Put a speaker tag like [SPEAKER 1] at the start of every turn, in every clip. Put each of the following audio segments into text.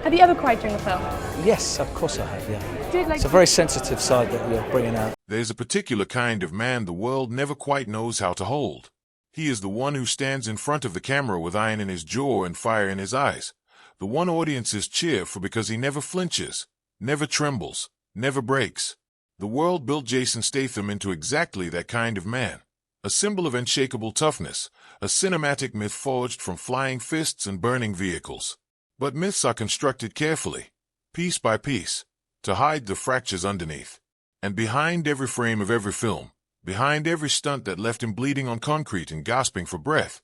[SPEAKER 1] Have you ever cried during a film?
[SPEAKER 2] Yes, of course I have, yeah.
[SPEAKER 1] Like,
[SPEAKER 2] It's a very sensitive side that you're bringing out.
[SPEAKER 3] There's a particular kind of man the world never quite knows how to hold. He is the one who stands in front of the camera with iron in his jaw and fire in his eyes. The one audiences cheer for because he never flinches, never trembles, never breaks. The world built Jason Statham into exactly that kind of man. A symbol of unshakable toughness, a cinematic myth forged from flying fists and burning vehicles. But myths are constructed carefully, piece by piece, to hide the fractures underneath. And behind every frame of every film, behind every stunt that left him bleeding on concrete and gasping for breath,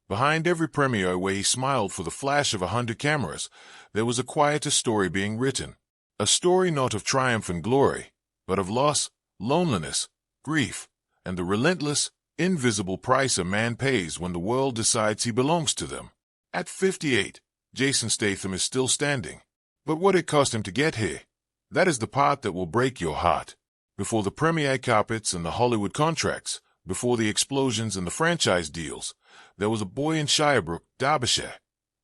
[SPEAKER 3] behind every premiere where he smiled for the flash of 100 cameras, there was a quieter story being written. A story not of triumph and glory, but of loss, loneliness, grief, and the relentless, invisible price a man pays when the world decides he belongs to them. At 58, Jason Statham is still standing. But what it cost him to get here, that is the part that will break your heart. Before the premiere carpets and the Hollywood contracts, before the explosions and the franchise deals, there was a boy in Shirebrook, Derbyshire,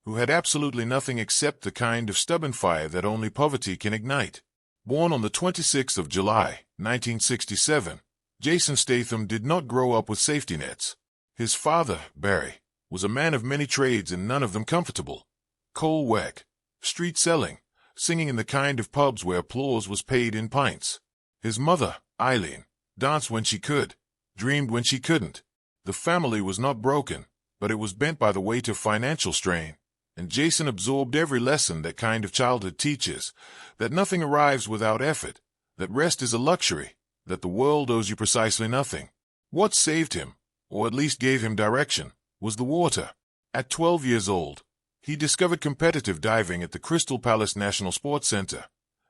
[SPEAKER 3] who had absolutely nothing except the kind of stubborn fire that only poverty can ignite. Born on the 26th of July, 1967, Jason Statham did not grow up with safety nets. His father, Barry, was a man of many trades and none of them comfortable. Coal work, street selling, singing in the kind of pubs where applause was paid in pints. His mother, Eileen, danced when she could, dreamed when she couldn't. The family was not broken, but it was bent by the weight of financial strain, and Jason absorbed every lesson that kind of childhood teaches, that nothing arrives without effort, that rest is a luxury, that the world owes you precisely nothing. What saved him, or at least gave him direction, was the water. At 12 years old, he discovered competitive diving at the Crystal Palace National Sports Center,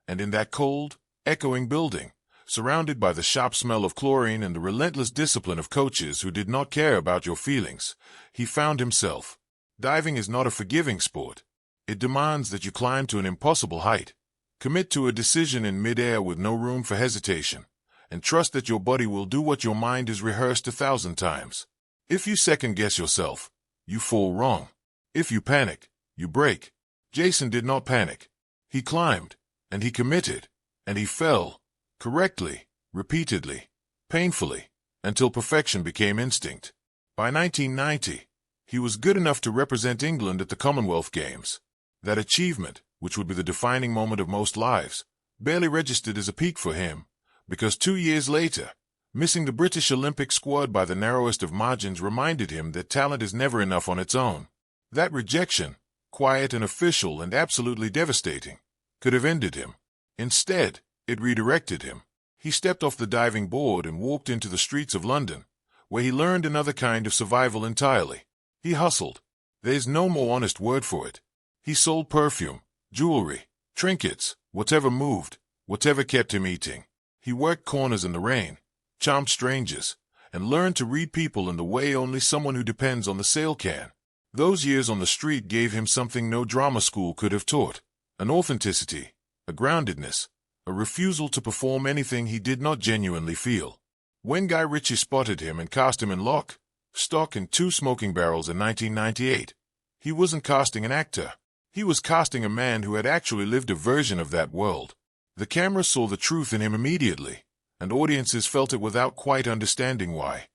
[SPEAKER 3] and in that cold, echoing building, surrounded by the sharp smell of chlorine and the relentless discipline of coaches who did not care about your feelings, he found himself. Diving is not a forgiving sport. It demands that you climb to an impossible height, commit to a decision in midair with no room for hesitation, and trust that your body will do what your mind has rehearsed 1,000 times. If you second-guess yourself, you fall wrong. If you panic, you break. Jason did not panic. He climbed, and he committed, and he fell, correctly, repeatedly, painfully, until perfection became instinct. By 1990, he was good enough to represent England at the Commonwealth Games. That achievement, which would be the defining moment of most lives, barely registered as a peak for him, because 2 years later, missing the British Olympic squad by the narrowest of margins reminded him that talent is never enough on its own. That rejection, quiet and official and absolutely devastating, could have ended him. Instead, it redirected him. He stepped off the diving board and walked into the streets of London, where he learned another kind of survival entirely. He hustled. There's no more honest word for it. He sold perfume, jewelry, trinkets, whatever moved, whatever kept him eating. He worked corners in the rain, charmed strangers, and learned to read people in the way only someone who depends on the sale can. Those years on the street gave him something no drama school could have taught, an authenticity, a groundedness, a refusal to perform anything he did not genuinely feel. When Guy Ritchie spotted him and cast him in Lock, Stock and Two Smoking Barrels in 1998, he wasn't casting an actor. He was casting a man who had actually lived a version of that world. The camera saw the truth in him immediately, and audiences felt it without quite understanding why.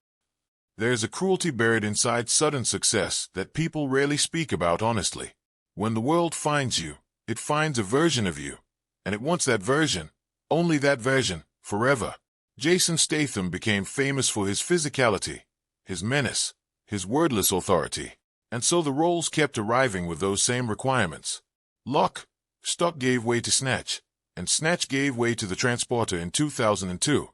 [SPEAKER 3] There is a cruelty buried inside sudden success that people rarely speak about honestly. When the world finds you, it finds a version of you, and it wants that version, only that version, forever. Jason Statham became famous for his physicality, his menace, his wordless authority, and so the roles kept arriving with those same requirements. Lock, Stock gave way to Snatch, and Snatch gave way to The Transporter in 2002,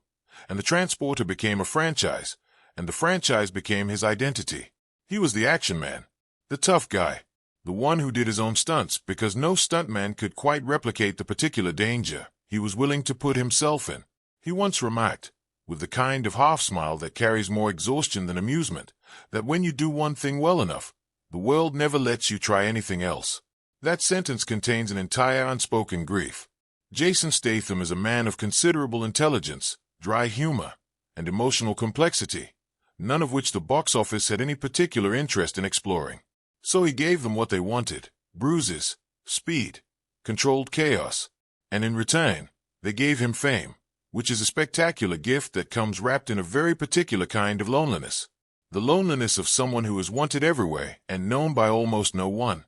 [SPEAKER 3] and The Transporter became a franchise, and the franchise became his identity. He was the action man, the tough guy, the one who did his own stunts because no stuntman could quite replicate the particular danger he was willing to put himself in. He once remarked, with the kind of half-smile that carries more exhaustion than amusement, that when you do one thing well enough, the world never lets you try anything else. That sentence contains an entire unspoken grief. Jason Statham is a man of considerable intelligence, dry humor, and emotional complexity, none of which the box office had any particular interest in exploring. So he gave them what they wanted: bruises, speed, controlled chaos, and in return, they gave him fame, which is a spectacular gift that comes wrapped in a very particular kind of loneliness. The loneliness of someone who is wanted everywhere and known by almost no one.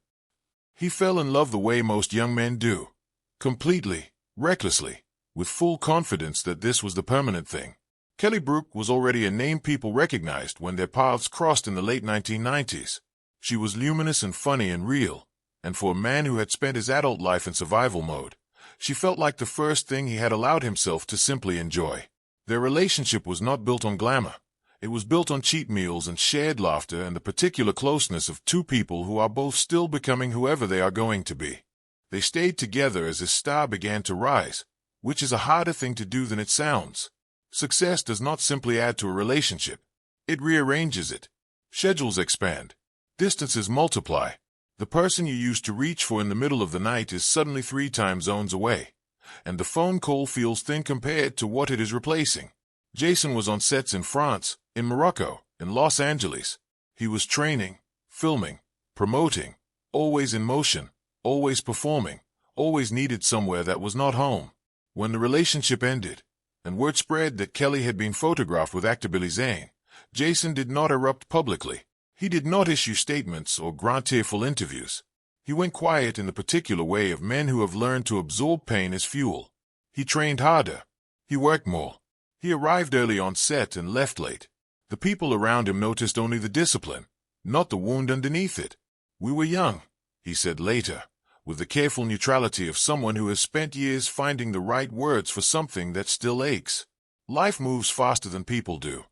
[SPEAKER 3] He fell in love the way most young men do, completely, recklessly, with full confidence that this was the permanent thing. Kelly Brook was already a name people recognized when their paths crossed in the late 1990s. She was luminous and funny and real, and for a man who had spent his adult life in survival mode, she felt like the first thing he had allowed himself to simply enjoy. Their relationship was not built on glamour. It was built on cheat meals and shared laughter and the particular closeness of two people who are both still becoming whoever they are going to be. They stayed together as his star began to rise, which is a harder thing to do than it sounds. Success does not simply add to a relationship. It rearranges it. Schedules expand. Distances multiply. The person you used to reach for in the middle of the night is suddenly 3 time zones away, and the phone call feels thin compared to what it is replacing. Jason was on sets in France, in Morocco, in Los Angeles. He was training, filming, promoting, always in motion, always performing, always needed somewhere that was not home. When the relationship ended, and word spread that Kelly had been photographed with actor Billy Zane, Jason did not erupt publicly. He did not issue statements or grant tearful interviews. He went quiet in the particular way of men who have learned to absorb pain as fuel. He trained harder. He worked more. He arrived early on set and left late. The people around him noticed only the discipline, not the wound underneath it. "We were young," he said later, with the careful neutrality of someone who has spent years finding the right words for something that still aches. Life moves faster than people do.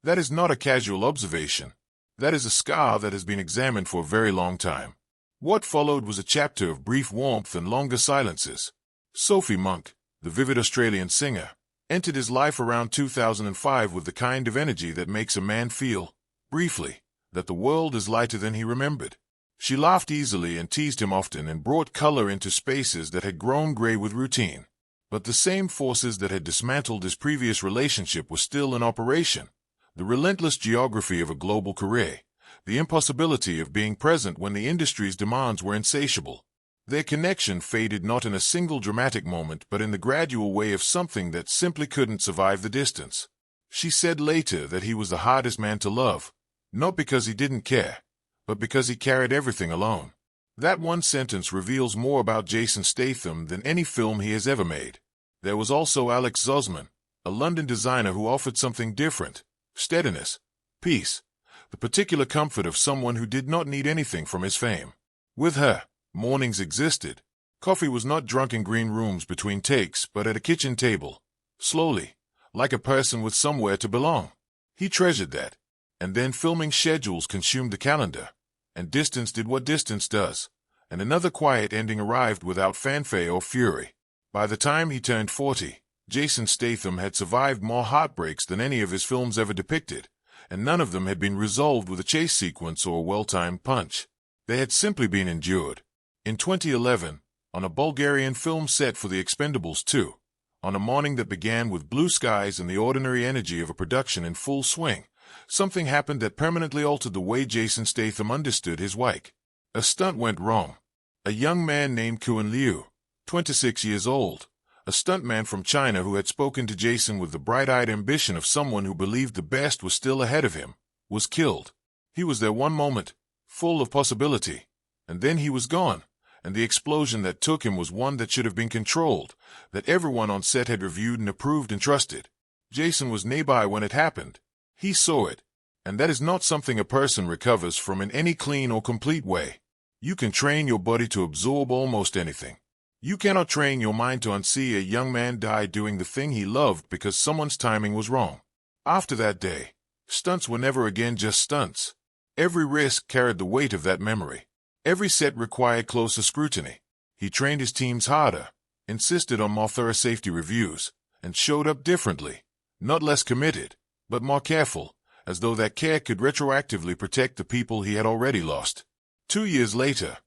[SPEAKER 3] That is not a casual observation. That is a scar that has been examined for a very long time. What followed was a chapter of brief warmth and longer silences. Sophie Monk, the vivid Australian singer, entered his life around 2005 with the kind of energy that makes a man feel, briefly, that the world is lighter than he remembered. She laughed easily and teased him often and brought color into spaces that had grown gray with routine. But the same forces that had dismantled his previous relationship were still in operation. The relentless geography of a global career, the impossibility of being present when the industry's demands were insatiable. Their connection faded not in a single dramatic moment but in the gradual way of something that simply couldn't survive the distance. She said later that he was the hardest man to love, not because he didn't care, but because he carried everything alone. That one sentence reveals more about Jason Statham than any film he has ever made. There was also Alex Zosman, a London designer who offered something different. Steadiness, peace, the particular comfort of someone who did not need anything from his fame. With her, mornings existed. Coffee was not drunk in green rooms between takes, but at a kitchen table, slowly, like a person with somewhere to belong. He treasured that. And then filming schedules consumed the calendar, and distance did what distance does, and another quiet ending arrived without fanfare or fury. By the time he turned 40, Jason Statham had survived more heartbreaks than any of his films ever depicted, and none of them had been resolved with a chase sequence or a well-timed punch. They had simply been endured. In 2011, on a Bulgarian film set for The Expendables 2, on a morning that began with blue skies and the ordinary energy of a production in full swing, something happened that permanently altered the way Jason Statham understood his work. A stunt went wrong. A young man named Kuan Liu, 26 years old, a stuntman from China who had spoken to Jason with the bright-eyed ambition of someone who believed the best was still ahead of him, was killed. He was there one moment, full of possibility, and then he was gone, and the explosion that took him was one that should have been controlled, that everyone on set had reviewed and approved and trusted. Jason was nearby when it happened. He saw it, and that is not something a person recovers from in any clean or complete way. You can train your body to absorb almost anything. You cannot train your mind to unsee a young man die doing the thing he loved because someone's timing was wrong. After that day, stunts were never again just stunts. Every risk carried the weight of that memory. Every set required closer scrutiny. He trained his teams harder, insisted on more thorough safety reviews, and showed up differently, not less committed, but more careful, as though that care could retroactively protect the people he had already lost. 2 years later,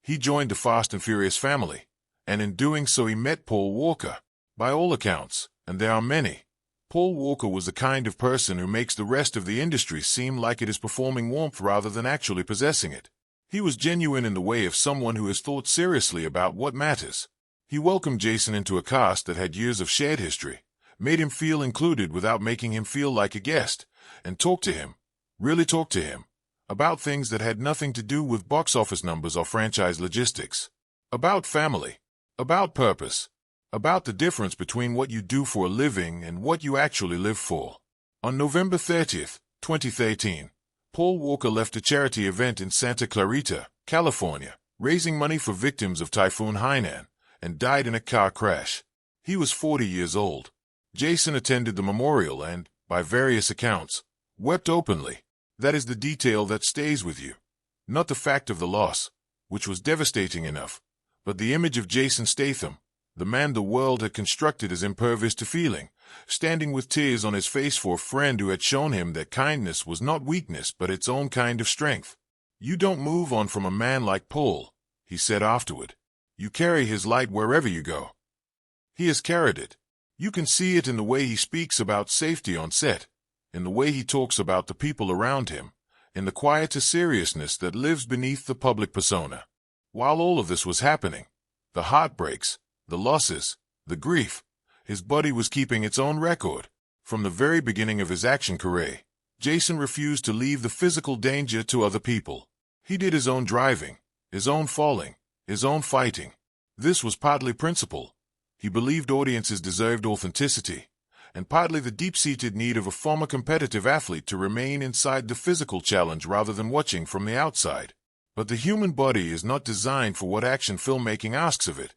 [SPEAKER 3] he joined the Fast and Furious family, and in doing so he met Paul Walker. By all accounts, and there are many, Paul Walker was the kind of person who makes the rest of the industry seem like it is performing warmth rather than actually possessing it. He was genuine in the way of someone who has thought seriously about what matters. He welcomed Jason into a cast that had years of shared history, made him feel included without making him feel like a guest, and talked to him, really talked to him, about things that had nothing to do with box office numbers or franchise logistics. About family, about purpose, about the difference between what you do for a living and what you actually live for. On November 30th, 2013, Paul Walker left a charity event in Santa Clarita, California, raising money for victims of Typhoon Haiyan, and died in a car crash. He was 40 years old. Jason attended the memorial and, by various accounts, wept openly. That is the detail that stays with you. Not the fact of the loss, which was devastating enough, but the image of Jason Statham, the man the world had constructed as impervious to feeling, standing with tears on his face for a friend who had shown him that kindness was not weakness but its own kind of strength. "You don't move on from a man like Paul," he said afterward. "You carry his light wherever you go." He has carried it. You can see it in the way he speaks about safety on set, in the way he talks about the people around him, in the quieter seriousness that lives beneath the public persona. While all of this was happening, the heartbreaks, the losses, the grief, his body was keeping its own record. From the very beginning of his action career, Jason refused to leave the physical danger to other people. He did his own driving, his own falling, his own fighting. This was partly principle. He believed audiences deserved authenticity, and partly the deep-seated need of a former competitive athlete to remain inside the physical challenge rather than watching from the outside. But the human body is not designed for what action filmmaking asks of it,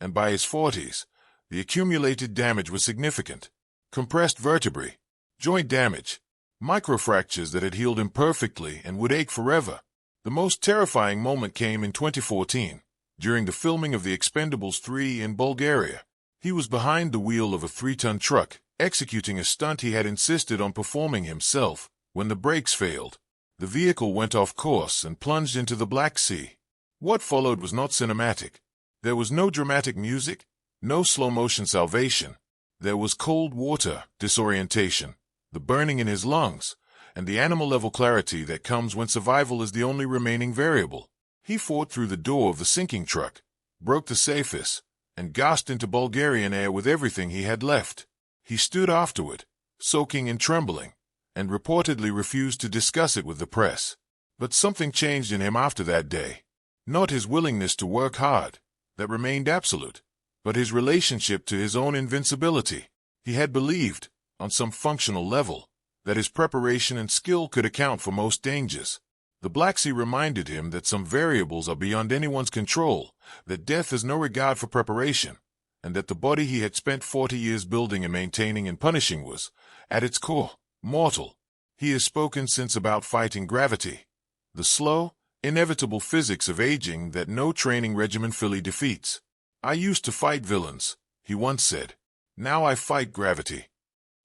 [SPEAKER 3] and by his 40s, the accumulated damage was significant. Compressed vertebrae, joint damage, microfractures that had healed imperfectly and would ache forever. The most terrifying moment came in 2014, during the filming of The Expendables 3 in Bulgaria. He was behind the wheel of a 3-ton truck, executing a stunt he had insisted on performing himself. When the brakes failed, the vehicle went off course and plunged into the Black Sea. What followed was not cinematic. There was no dramatic music, no slow-motion salvation. There was cold water, disorientation, the burning in his lungs, and the animal-level clarity that comes when survival is the only remaining variable. He fought through the door of the sinking truck, broke the surface, and gasped into Bulgarian air with everything he had left. He stood afterward, soaking and trembling, and reportedly refused to discuss it with the press. But something changed in him after that day. Not his willingness to work hard, that remained absolute, but his relationship to his own invincibility. He had believed, on some functional level, that his preparation and skill could account for most dangers. The Black Sea reminded him that some variables are beyond anyone's control, that death has no regard for preparation, and that the body he had spent 40 years building and maintaining and punishing was, at its core, mortal. He has spoken since about fighting gravity, the slow, inevitable physics of aging that no training regimen fully defeats. "I used to fight villains," he once said. "Now I fight gravity."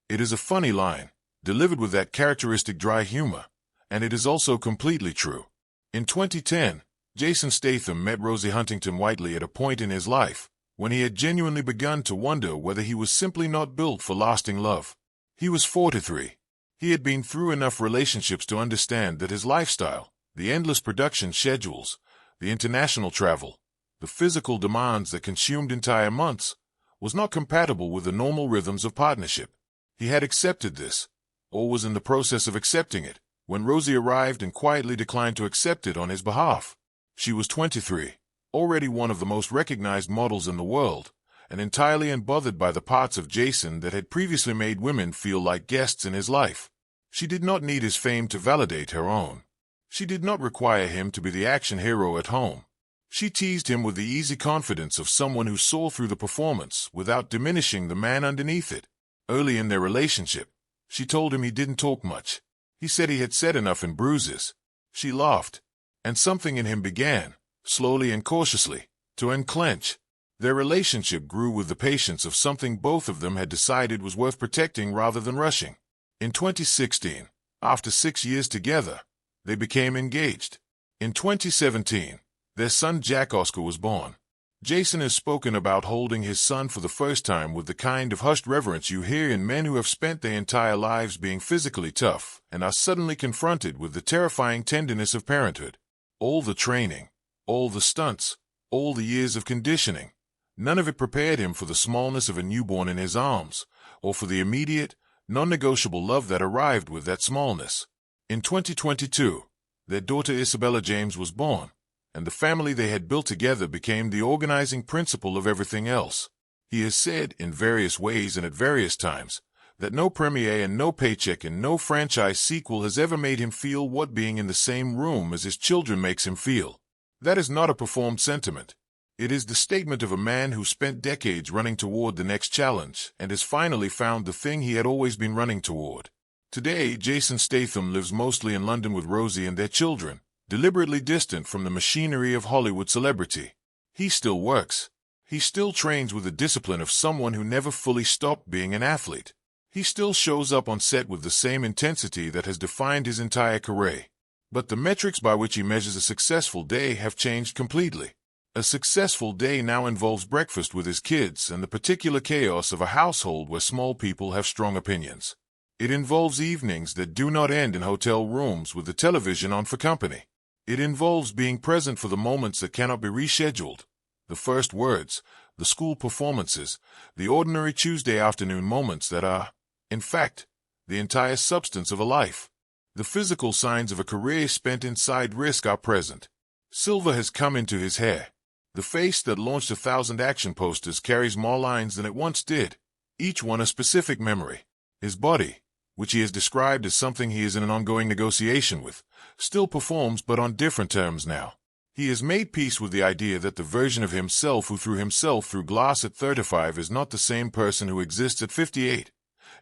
[SPEAKER 3] It is a funny line, delivered with that characteristic dry humor, and it is also completely true. In 2010, Jason Statham met Rosie Huntington-Whiteley at a point in his life when he had genuinely begun to wonder whether he was simply not built for lasting love. He was 43. He had been through enough relationships to understand that his lifestyle, the endless production schedules, the international travel, the physical demands that consumed entire months, was not compatible with the normal rhythms of partnership. He had accepted this, or was in the process of accepting it, when Rosie arrived and quietly declined to accept it on his behalf. She was 23, already one of the most recognized models in the world, and entirely unbothered by the parts of Jason that had previously made women feel like guests in his life. She did not need his fame to validate her own. She did not require him to be the action hero at home. She teased him with the easy confidence of someone who saw through the performance without diminishing the man underneath it. Early in their relationship, she told him he didn't talk much. He said he had said enough in bruises. She laughed, and something in him began, slowly and cautiously, to unclench. Their relationship grew with the patience of something both of them had decided was worth protecting rather than rushing. In 2016, after 6 years together, they became engaged. In 2017, their son Jack Oscar was born. Jason has spoken about holding his son for the first time with the kind of hushed reverence you hear in men who have spent their entire lives being physically tough and are suddenly confronted with the terrifying tenderness of parenthood. All the training, all the stunts, all the years of conditioning. None of it prepared him for the smallness of a newborn in his arms, or for the immediate, non-negotiable love that arrived with that smallness. In 2022, their daughter Isabella James was born, and the family they had built together became the organizing principle of everything else. He has said, in various ways and at various times, that no premiere and no paycheck and no franchise sequel has ever made him feel what being in the same room as his children makes him feel. That is not a performed sentiment. It is the statement of a man who spent decades running toward the next challenge and has finally found the thing he had always been running toward. Today, Jason Statham lives mostly in London with Rosie and their children, deliberately distant from the machinery of Hollywood celebrity. He still works. He still trains with the discipline of someone who never fully stopped being an athlete. He still shows up on set with the same intensity that has defined his entire career. But the metrics by which he measures a successful day have changed completely. A successful day now involves breakfast with his kids and the particular chaos of a household where small people have strong opinions. It involves evenings that do not end in hotel rooms with the television on for company. It involves being present for the moments that cannot be rescheduled. The first words, the school performances, the ordinary Tuesday afternoon moments that are, in fact, the entire substance of a life. The physical signs of a career spent inside risk are present. Silver has come into his hair. The face that launched 1,000 action posters carries more lines than it once did, each one a specific memory. His body, which he has described as something he is in an ongoing negotiation with, still performs but on different terms now. He has made peace with the idea that the version of himself who threw himself through glass at 35 is not the same person who exists at 58,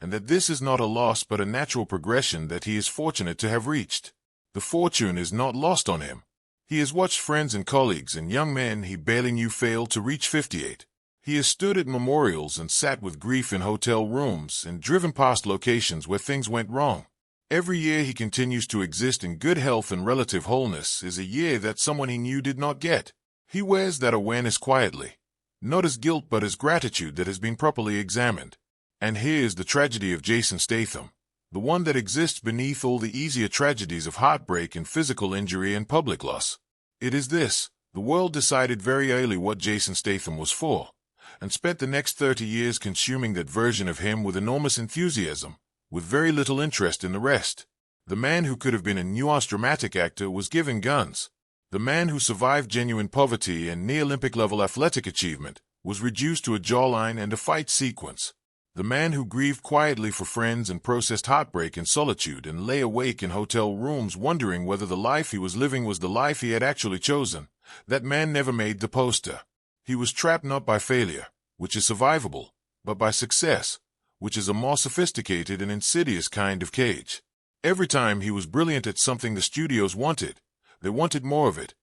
[SPEAKER 3] and that this is not a loss but a natural progression that he is fortunate to have reached. The fortune is not lost on him. He has watched friends and colleagues and young men he barely knew fail to reach 58. He has stood at memorials and sat with grief in hotel rooms and driven past locations where things went wrong. Every year he continues to exist in good health and relative wholeness is a year that someone he knew did not get. He wears that awareness quietly, not as guilt but as gratitude that has been properly examined. And here is the tragedy of Jason Statham, the one that exists beneath all the easier tragedies of heartbreak and physical injury and public loss. It is this: the world decided very early what Jason Statham was for, and spent the next 30 years consuming that version of him with enormous enthusiasm, with very little interest in the rest. The man who could have been a nuanced dramatic actor was given guns. The man who survived genuine poverty and near Olympic-level athletic achievement was reduced to a jawline and a fight sequence. The man who grieved quietly for friends and processed heartbreak in solitude and lay awake in hotel rooms wondering whether the life he was living was the life he had actually chosen, that man never made the poster. He was trapped not by failure, which is survivable, but by success, which is a more sophisticated and insidious kind of cage. Every time he was brilliant at something the studios wanted, they wanted more of it,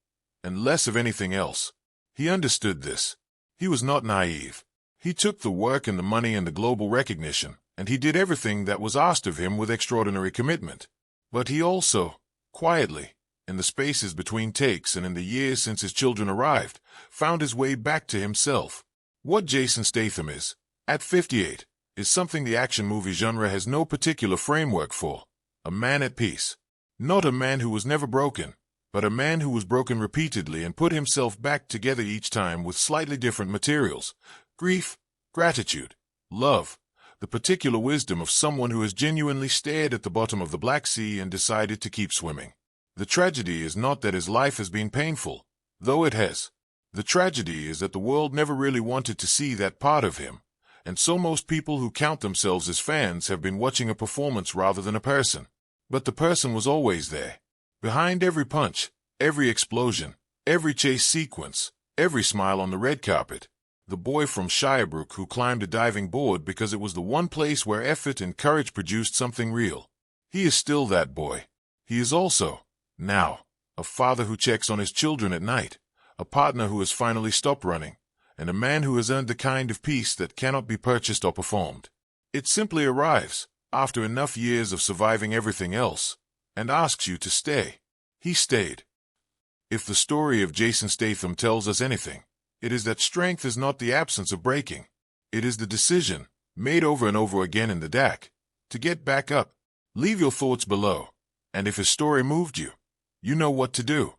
[SPEAKER 3] and less of anything else. He understood this. He was not naive. He took the work and the money and the global recognition, and he did everything that was asked of him with extraordinary commitment. But he also, quietly, in the spaces between takes and in the years since his children arrived, found his way back to himself. What Jason Statham is, at 58, is something the action movie genre has no particular framework for. A man at peace. Not a man who was never broken, but a man who was broken repeatedly and put himself back together each time with slightly different materials. Grief, gratitude, love, the particular wisdom of someone who has genuinely stared at the bottom of the Black Sea and decided to keep swimming. The tragedy is not that his life has been painful, though it has. The tragedy is that the world never really wanted to see that part of him, and so most people who count themselves as fans have been watching a performance rather than a person. But the person was always there. Behind every punch, every explosion, every chase sequence, every smile on the red carpet. The boy from Shirebrook who climbed a diving board because it was the one place where effort and courage produced something real. He is still that boy. He is also, now, a father who checks on his children at night, a partner who has finally stopped running, and a man who has earned the kind of peace that cannot be purchased or performed. It simply arrives, after enough years of surviving everything else, and asks you to stay. He stayed. If the story of Jason Statham tells us anything, it is that strength is not the absence of breaking. It is the decision, made over and over again in the dark, to get back up. Leave your thoughts below, and if his story moved you, you know what to do.